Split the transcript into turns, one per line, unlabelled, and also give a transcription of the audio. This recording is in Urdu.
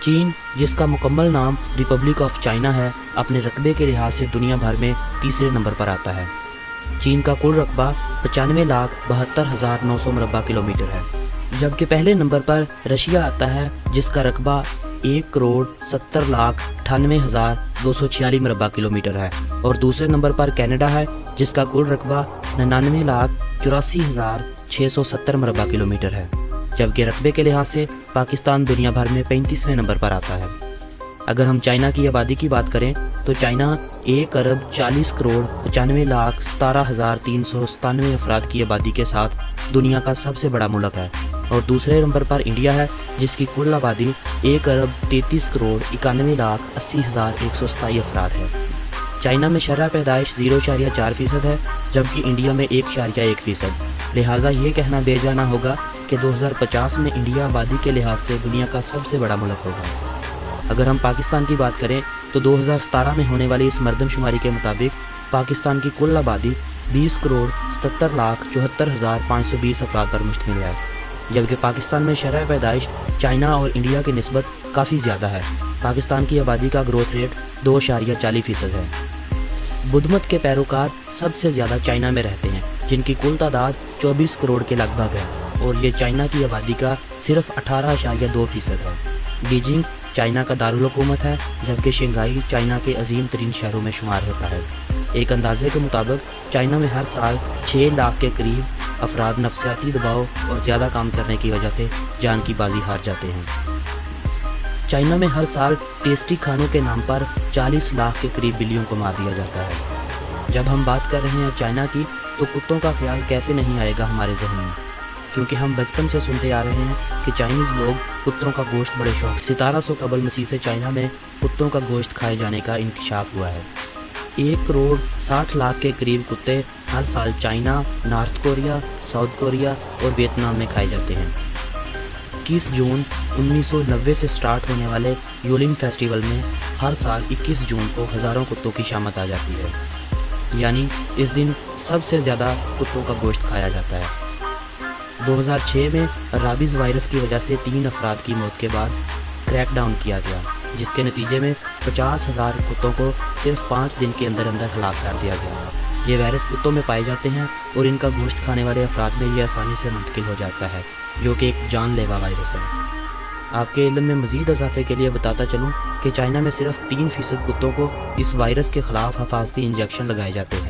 چین، جس کا مکمل نام ریپبلک آف چائنا ہے، اپنے رقبے کے لحاظ سے دنیا بھر میں تیسرے نمبر پر آتا ہے۔ چین کا کل رقبہ 95,72,900 مربع کلومیٹر ہے، جبکہ پہلے نمبر پر رشیا آتا ہے جس کا رقبہ 1,70,98,246 مربع کلومیٹر ہے، اور دوسرے نمبر پر کینیڈا ہے جس کا کل رقبہ 99,84,670 مربع کلومیٹر ہے، جبکہ رقبے کے لحاظ سے پاکستان دنیا بھر میں 35ویں نمبر پر آتا ہے۔ اگر ہم چائنا کی آبادی کی بات کریں تو چائنا 1,40,40,95,17,397 افراد کی آبادی کے ساتھ دنیا کا سب سے بڑا ملک ہے، اور دوسرے نمبر پر انڈیا ہے جس کی کل آبادی 1,33,91,80,127 افراد ہے۔ چائنا میں شرح پیدائش 0.4% ہے، جبکہ انڈیا میں 1.1%، لہٰذا یہ کہنا بے جا نہ ہوگا کہ 2050 میں انڈیا آبادی کے لحاظ سے دنیا کا سب سے بڑا ملک ہوگا۔ اگر ہم پاکستان کی بات کریں تو 2017 میں ہونے والی اس مردم شماری کے مطابق پاکستان کی کل آبادی 20,77,74,520 افراد پر مشتمل ہے، جبکہ پاکستان میں شرح پیدائش چائنا اور انڈیا کی نسبت کافی زیادہ ہے۔ پاکستان کی آبادی کا گروتھ ریٹ 2.40% ہے۔ بدھ مت کے پیروکار سب سے زیادہ چائنا میں رہتے ہیں، جن کی کل تعداد 24 کروڑ کے لگ بھگ ہے، اور یہ چائنا کی آبادی کا صرف 18.2% ہے۔ بیجنگ چائنا کا دارالحکومت ہے، جبکہ شنگھائی چائنا کے عظیم ترین شہروں میں شمار ہوتا ہے۔ ایک اندازے کے مطابق چائنا میں ہر سال 6 لاکھ کے قریب افراد نفسیاتی دباؤ اور زیادہ کام کرنے کی وجہ سے جان کی بازی ہار جاتے ہیں۔ چائنا میں ہر سال ٹیسٹی کھانوں کے نام پر 40 لاکھ کے قریب بلیوں کو مار دیا جاتا ہے۔ جب ہم بات کر رہے ہیں چائنا کی تو کتوں کا خیال کیسے نہیں آئے گا ہمارے ذہن میں، کیونکہ ہم بچپن سے سنتے آ رہے ہیں کہ چائنیز لوگ کتوں کا گوشت بڑے شوق 1700 قبل مسیح سے چائنا میں کتوں کا گوشت کھائے جانے کا انکشاف ہوا ہے۔ 1,60,00,000 کے قریب کتے ہر سال China, north Korea, south Korea اور ویتنام میں کھائے جاتے ہیں۔ 21 جون 1990 سے سٹارٹ ہونے والے یولنگ فیسٹیول میں ہر سال 21 جون کو ہزاروں کتوں کی شامت آ جاتی ہے، یعنی اس دن سب سے زیادہ کتوں کا گوشت کھایا جاتا ہے۔ 2006 میں رابیز وائرس کی وجہ سے 3 افراد کی موت کے بعد کریک ڈاؤن کیا گیا، جس کے نتیجے میں 50,000 کتوں کو صرف 5 دن کے اندر ہلاک کر دیا گیا۔ یہ وائرس کتوں میں پائے جاتے ہیں اور ان کا گوشت کھانے والے افراد میں یہ آسانی سے منتقل ہو جاتا ہے، جو کہ ایک جان لیوا وائرس ہے۔ آپ کے علم میں مزید اضافے کے لیے بتاتا چلوں کہ چائنا میں صرف 3% کتوں کو اس وائرس کے خلاف حفاظتی انجیکشن لگائے جاتے ہیں۔